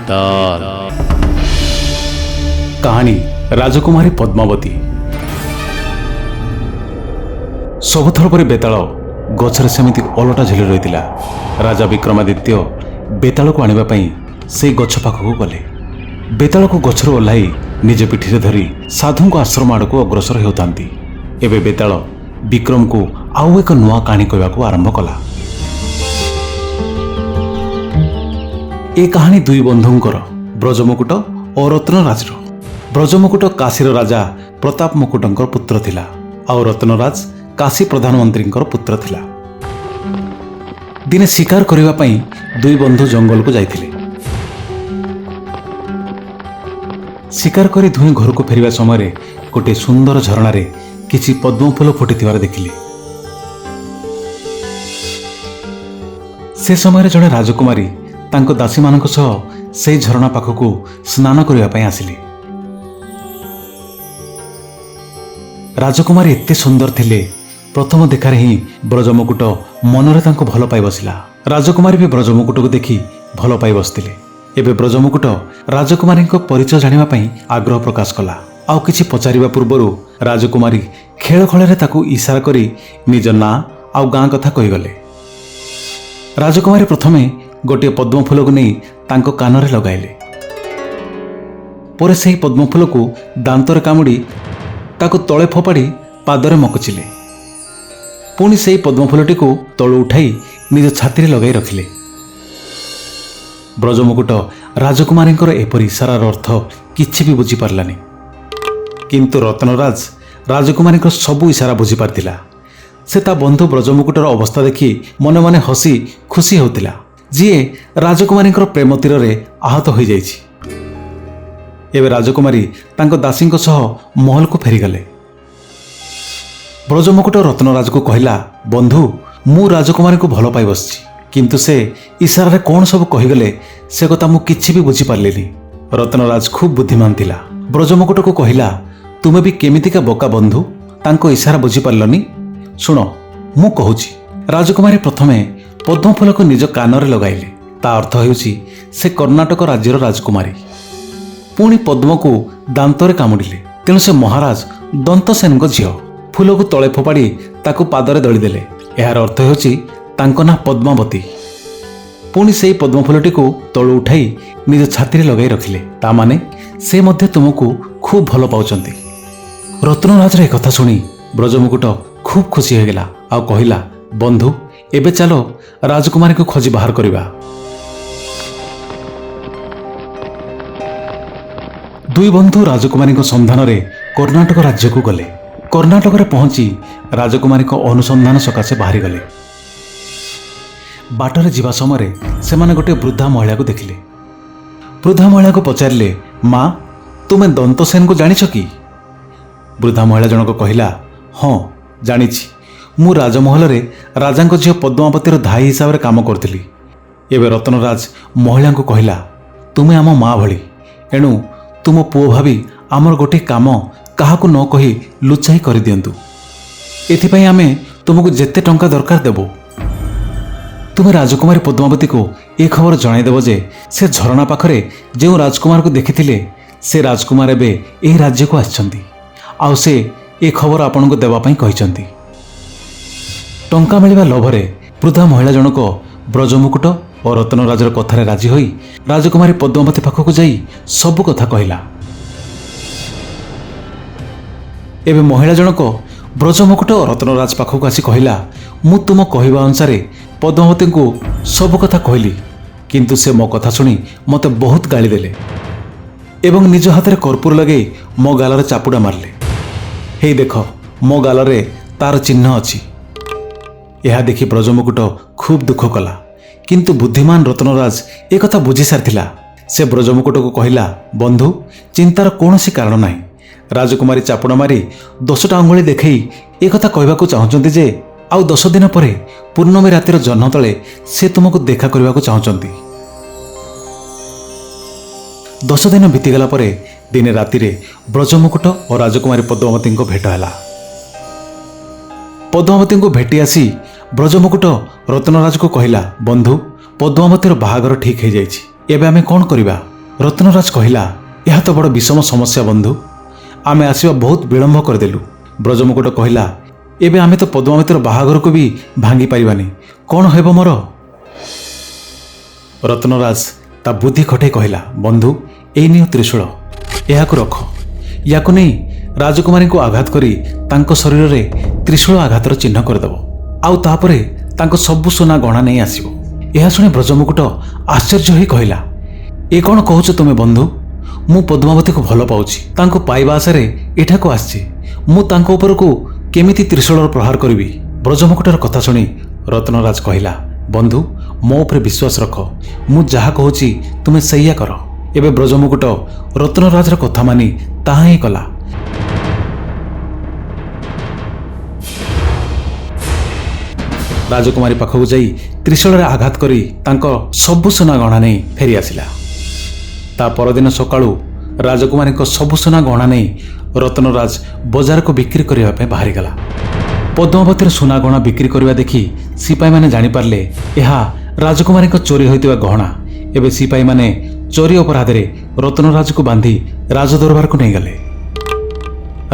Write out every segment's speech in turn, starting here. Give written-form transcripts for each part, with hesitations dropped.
बेताल। कहानी राजकुमारी पद्मावती। सबुथर परि बेताल गछरे सेमिति ओलटा झेली रहितिला। राजा विक्रमादित्य बेताल को आनिबा पई से गछ पाखକୁ गले। बेताल को गछरो ओल्हाई निज पिठिरे धरी साधु को आश्रम आड़को अग्रसर हेउतांती। एबे बेताल विक्रम को आउ एक नुआ कहानी कहवाको आरंभ कला। ए कहानी दुई बंधुंकर ब्रजमुकुट और रत्नराज। ब्रजमुकुट काशीर राजा प्रताप मुकुटंकर पुत्र थिला और रत्नराज काशी प्रधानमंत्री पुत्र थिला। दिने शिकार करिवा पई दुई बंधु जंगल को जाइथिले। शिकार करी दुई घर को फेरिवा समय गोटे सुंदर झरणारे किछि पद्म फूल फुटिथिबार देखिले। से समय जड़े राजकुमारी तांको दासी मानक सह से झरणा पाखକୁ स्नान करिवा पई आसिले। राजकुमारी एते सुंदर थिले, प्रथम देखारे ही ब्रजमुकुट मनरे तांको भल पाई बसिला। राजकुमारी भी ब्रजमुकुट को देखि भल पाई बसतिले। एबे ब्रजमुकुट राजकुमारी को परिचय जानिबा पई आग्रह प्रकाश कला। आउ किछि पचारिबा पूर्वरु राजकुमारी खेल खଳରେ ताकू इशारा करी निज ना आउ गाँ कथा कहिगले। राजकुमारी प्रथमे गोटे पद्मफूल को नहीं तांको कानरे लगाइले। परे सेही पद्मफूल को दांतरे कामुड़ी ताकू तळे फोपाड़ी पादरे मकचिले। पुणी सेही पद्मफूलटी को तळु उठाई निज छाती लगाई रखिले। ब्रजमुकुट राजकुमारींकर एपरि इशारार अर्थ किछि भी बुझी पारलानी, किंतु रत्नराज राजकुमारींकर सबु इशारा बुझी पारतिला। से ता बंधु ब्रजमुकुटर अवस्था देखि मने मने हसी खुशी होतिला, जिए राजकुमारींकर प्रेम तीर आहत हो जाइछि। एबे राजकुमारी तांको दासींको सह महल को फेरीगले। ब्रजमुकुट रत्नराज को कहला, बंधु मु राजकुमारी को भल पाई बसछि, किंतु से इशारा कौन सब कहीगले से कथा मु किछि भी बुझी पारलिनी। रत्नराज खूब बुद्धिमान थिला। ब्रजमुकुट को कहला, तुमे भी केमितिका बोका बंधु, तांको इशारा बुझी पारलनी। शुण मु कहूछि। राजकुमारी प्रथमे पद्मफूल को निज कानरे लगाइले। ता अर्थ हेउछि से कर्णाटक राज्यर राजकुमारी। पुणी पद्म को दांतरे कामुडिले, तेणु से महाराज दंतसेन को झियो। फूल को तले फोपाड़ी ताकू पादरे दलिदेले। यार अर्थ हेउछि तांको ना पद्मावती। पुणी सेही पद्मफूलटी को तळु उठाई निज छाती लगाई रखिले। ता माने से मध्य तुमको खूब भल पाउचंती। रत्नराज रे कथा सुनी ब्रजमुकुट खूब खुशी हो गला। आ कहला, बंधु एबे चलो राजकुमारी को खोजी बाहर करिबा। दुई बंधु राजकुमारी को संधान रे कर्णाटक राज्य को गले। कर्णाटक रे पहुंची राजकुमारी को अनुसंधान सकाशे बाहरी गले। बाटरे जीवा समय से माने गोटे वृद्धा महिला को देखिले। वृद्धा महिला को पचारिले, माँ तुमे दंतसेन को जानिछ कि? वृद्धा महिला जनक कहला, हाँ जानिछि। मु राजमहल रे राजा को झील पद्मावतीर धाई हिसाब से काम करथिली। एबे रत्नराज महिला को कहला, तुमे आम माँ भली, एणु तुम पुओ भावी आमर गोटे काम काहाकू न कही लुचाई कर दियंतु। एथिपाई आमे तुमको जेते टंका दरकार देबो। तुमे राजकुमारी पद्मावती को ए खबर जणाइदेव जे से झरणा पाखरे जो राजकुमार को देखिथिले से राजकुमार एबे ए राज्य को आछंती। आउ से ए खबर आपन को देवा पई कहिसंती। टंका मिलवा लोभरे वृद्धा महिला जनक ब्रजमुकुट और रत्नराजर कथारे राजी होई राजकुमारी पद्मावती पाखक जाई सबु कथा कहला। एबे महिला जनक ब्रजमुकुट और रत्नराज पाखक आसी कहला, मु तुम कहवा अनुसार पद्मावती को सबु कथा कहली, किंतु से मो कथा सुनी मते बहुत गाली देले एवं निज हाथ में कर्पूर लगे मो गालरे चापुड़ा मारले। हे देख मो गालरे तार चिन्ह अछि। यह देखि ब्रजमुकुट खूब दुख कला, किंतु बुद्धिमान रत्नराज एक कथा बुझी सारिथिला। से ब्रजमुकुट को कहला, बंधु चिंतार कौनसी कारण नाही। राजकुमारी चापुड़ा मारी 10टा अंगुली देखई एक कथा कहबाकू चाहुचंती जे आउ 10 दिन परे पूर्णमी रातिर जह्न तले से तुमको देखा करबाकू चाहुचंती। 10 दिन बीतीगला परे दिने रातिरे ब्रजमुकुट और राजकुमारी पद्मावती को भेट हैला। पद्मावती को भेटी आसी ब्रजमुकुट रत्नराज को कहला, बंधु पद्मावतीर बाहागर ठीक हो जाइछि, एबे आमे कोन करिबा? ରତ୍ନରାଜ କହିଲା, ଏହା ତ ବଡ଼ ବିଷମ ସମସ୍ୟା ବନ୍ଧୁ। ଆମେ ଆସିବା ବହୁତ ବିଳମ୍ବ କରିଦେଲୁ। ବ୍ରଜମୁକୁଟ କହିଲା, ଏବେ ଆମେ ତ ପଦ୍ମାବତୀର ବାହାଘରକୁ ବି ଭାଙ୍ଗି ପାରିବାନି। କ'ଣ ହେବ ମୋର? ରତ୍ନରାଜ ତା ବୁଦ୍ଧି ଖଟେଇ କହିଲା, ବନ୍ଧୁ ଏଇ ନିଅ ତ୍ରିଶୂଳ, ଏହାକୁ ରଖ। ୟାକୁ ନେଇ ରାଜକୁମାରୀଙ୍କୁ ଆଘାତ କରି ତାଙ୍କ ଶରୀରରେ ତ୍ରିଶୂଳ ଆଘାତର ଚିହ୍ନ କରିଦେବ। ଆଉ ତାପରେ ତାଙ୍କ ସବୁ ସୁନା ଗହଣା ନେଇ ଆସିବ। ଏହା ଶୁଣି ବ୍ରଜମୁକୁଟ ଆଶ୍ଚର୍ଯ୍ୟ ହୋଇ କହିଲା, ଏ କ'ଣ କହୁଛ ତୁମେ ବନ୍ଧୁ? ମୁଁ ପଦ୍ମାବତୀକୁ ଭଲ ପାଉଛି, ତାଙ୍କୁ ପାଇବା ଆଶାରେ ଏଠାକୁ ଆସିଛି। ମୁଁ ତାଙ୍କ ଉପରକୁ କେମିତି ତ୍ରିଶୂଳର ପ୍ରହାର କରିବି? ବ୍ରଜମୁକୁଟର କଥା ଶୁଣି ରତ୍ନରାଜ କହିଲା, ବନ୍ଧୁ ମୋ ଉପରେ ବିଶ୍ୱାସ ରଖ, ମୁଁ ଯାହା କହୁଛି ତୁମେ ସେଇଆ କର। ଏବେ ବ୍ରଜମୁକୁଟ ରତ୍ନରାଜର କଥା ମାନି ତାହା ହିଁ କଲା। ରାଜକୁମାରୀ ପାଖକୁ ଯାଇ ତ୍ରିଶୂଳରେ ଆଘାତ କରି ତାଙ୍କ ସବୁ ସୁନା ଗହଣା ନେଇ ଫେରି ଆସିଲା। ତା ପରଦିନ ସକାଳୁ ରାଜକୁମାରୀଙ୍କ ସବୁ ସୁନା ଗହଣା ନେଇ ରତ୍ନରାଜ ବଜାରକୁ ବିକ୍ରି କରିବା ପାଇଁ ବାହାରିଗଲା। ପଦ୍ମାବତୀର ସୁନା ଗହଣା ବିକ୍ରି କରିବା ଦେଖି ସିପାହୀମାନେ ଜାଣିପାରିଲେ ଏହା ରାଜକୁମାରୀଙ୍କ ଚୋରି ହୋଇଥିବା ଗହଣା। ଏବେ ସିପାହୀମାନେ ଚୋରି ଅପରାଧରେ ରତ୍ନରାଜକୁ ବାନ୍ଧି ରାଜଦରବାରକୁ ନେଇଗଲେ।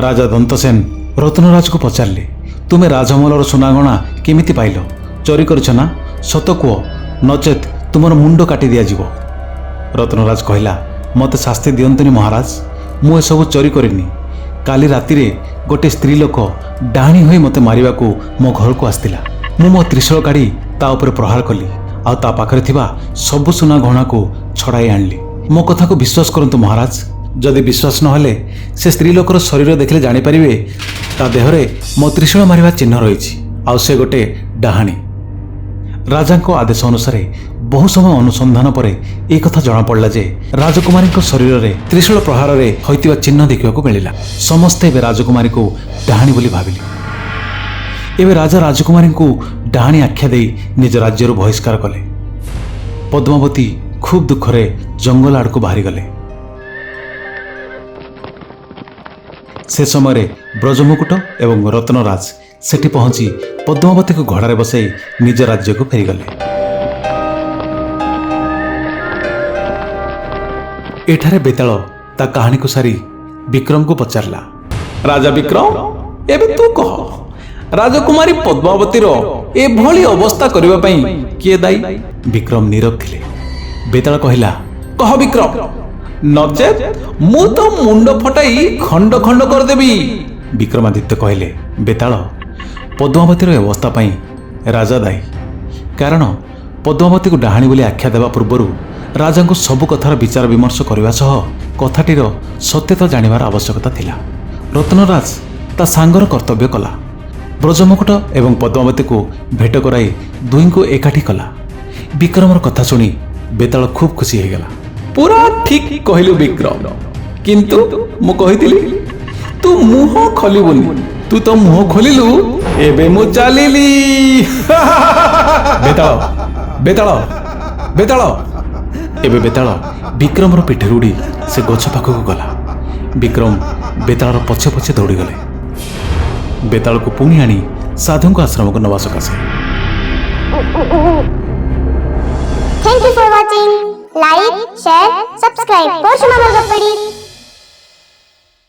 ରାଜା ଦନ୍ତସେନ ରତ୍ନରାଜକୁ ପଚାରିଲେ, ତୁମେ ରାଜମହଲର ସୁନା ଗହଣା କେମିତି ପାଇଲ? ଚୋରି କରିଛ ନା? ସତ କୁହ, ନଚେତ୍ ତୁମର ମୁଣ୍ଡ କାଟି ଦିଆଯିବ। ରତ୍ନରାଜ କହିଲା, ମୋତେ ଶାସ୍ତି ଦିଅନ୍ତୁନି ମହାରାଜ, ମୁଁ ଏସବୁ ଚୋରି କରିନି। କାଲି ରାତିରେ ଗୋଟିଏ ସ୍ତ୍ରୀ ଲୋକ ଡାହାଣୀ ହୋଇ ମୋତେ ମାରିବାକୁ ମୋ ଘରକୁ ଆସିଥିଲା। ମୁଁ ମୋ ତ୍ରିଶୂଳ କାଢ଼ି ତା ଉପରେ ପ୍ରହାର କଲି, ଆଉ ତା ପାଖରେ ଥିବା ସବୁ ସୁନା ଗହଣାକୁ ଛଡ଼ାଇ ଆଣିଲି। ମୋ କଥାକୁ ବିଶ୍ୱାସ କରନ୍ତୁ ମହାରାଜ। ଯଦି ବିଶ୍ୱାସ ନହେଲେ ସେ ସ୍ତ୍ରୀ ଲୋକର ଶରୀର ଦେଖିଲେ ଜାଣିପାରିବେ ତା ଦେହରେ ମୋ ତ୍ରିଶୂଳ ମାରିବା ଚିହ୍ନ ରହିଛି, ଆଉ ସେ ଗୋଟେ ଡାହାଣୀ। ରାଜାଙ୍କ ଆଦେଶ ଅନୁସାରେ ବହୁ ସମୟ ଅନୁସନ୍ଧାନ ପରେ ଏହି କଥା ଜଣାପଡ଼ିଲା ଯେ ରାଜକୁମାରୀଙ୍କ ଶରୀରରେ ତ୍ରିଶୂଳ ପ୍ରହାରରେ ହୋଇଥିବା ଚିହ୍ନ ଦେଖିବାକୁ ମିଳିଲା। ସମସ୍ତେ ଏବେ ରାଜକୁମାରୀକୁ ଡାହାଣୀ ବୋଲି ଭାବିଲେ। ଏବେ ରାଜା ରାଜକୁମାରୀଙ୍କୁ ଡାହାଣୀ ଆଖ୍ୟା ଦେଇ ନିଜ ରାଜ୍ୟରୁ ବହିଷ୍କାର କଲେ। ପଦ୍ମାବତୀ ଖୁବ୍ ଦୁଃଖରେ ଜଙ୍ଗଲ ଆଡ଼କୁ ବାହାରିଗଲେ। ସେ ସମୟରେ ବ୍ରଜମୁକୁଟ ଏବଂ ରତ୍ନରାଜ ସେଠି ପହଞ୍ଚି ପଦ୍ମାବତୀକୁ ଘୋଡ଼ାରେ ବସାଇ ନିଜ ରାଜ୍ୟକୁ ଫେରିଗଲେ। ଏଠାରେ ବେତାଳ ତା କାହାଣୀକୁ ସାରି ବିକ୍ରମକୁ ପଚାରିଲା, ରାଜା ବିକ୍ରମ, ଏବେ ତୁ କହ, ରାଜକୁମାରୀ ପଦ୍ମାବତୀର ଏଭଳି ଅବସ୍ଥା କରିବା ପାଇଁ କିଏ ଦାୟୀ? ବିକ୍ରମ ନୀରବ ଥିଲେ। ବେତାଳ କହିଲା, କହ ବିକ୍ରମ, ନଚେତ୍ ମୁଁ ତ ମୁଣ୍ଡ ଫଟାଇ ଖଣ୍ଡ ଖଣ୍ଡ କରିଦେବି। ବିକ୍ରମାଦିତ୍ୟ କହିଲେ, ବେତାଳ, ପଦ୍ମାବତୀର ଅବସ୍ଥା ପାଇଁ ରାଜା ଦାୟୀ। କାରଣ ପଦ୍ମାବତୀକୁ ଡାହାଣୀ ବୋଲି ଆଖ୍ୟା ଦେବା ପୂର୍ବରୁ ରାଜାଙ୍କୁ ସବୁ କଥାର ବିଚାର ବିମର୍ଶ କରିବା ସହ କଥାଟିର ସତ୍ୟତା ଜାଣିବାର ଆବଶ୍ୟକତା ଥିଲା। ରତ୍ନରାଜ ତା ସାଙ୍ଗର କର୍ତ୍ତବ୍ୟ କଲା। ବ୍ରଜମୁକୁଟ ଏବଂ ପଦ୍ମାବତୀକୁ ଭେଟ କରାଇ ଦୁହିଁଙ୍କୁ ଏକାଠି କଲା। ବିକ୍ରମର କଥା ଶୁଣି ବେତାଳ ଖୁବ୍ ଖୁସି ହୋଇଗଲା। ପୁରା ଠିକ୍ କହିଲୁ ବିକ୍ରମ, କିନ୍ତୁ ମୁଁ କହିଥିଲି ତୁ ମୁହଁ ଖୋଲିବୁନି, ତୁ ତ ମୁହଁ ଖୋଲିଲୁ, ଏବେ ମୁଁ ଚାଲିଲି। ବେତାଳ, ବେତାଳ, ବେତାଳ। ଏବେ ବେତାଳ ବିକ୍ରମର ପିଠରେ ଉଡ଼ି ସେ ଗଛ ପାଖକୁ ଗଲା। ବିକ୍ରମ ବେତାଳର ପଛେ ପଛେ ଦୌଡ଼ିଗଲେ। ବେତାଳକୁ ପୁଣି ଆଣି ସାଧୁଙ୍କ ଆଶ୍ରମକୁ ନେବା ସକାଶେ। Thank you for watching. Like, share, subscribe.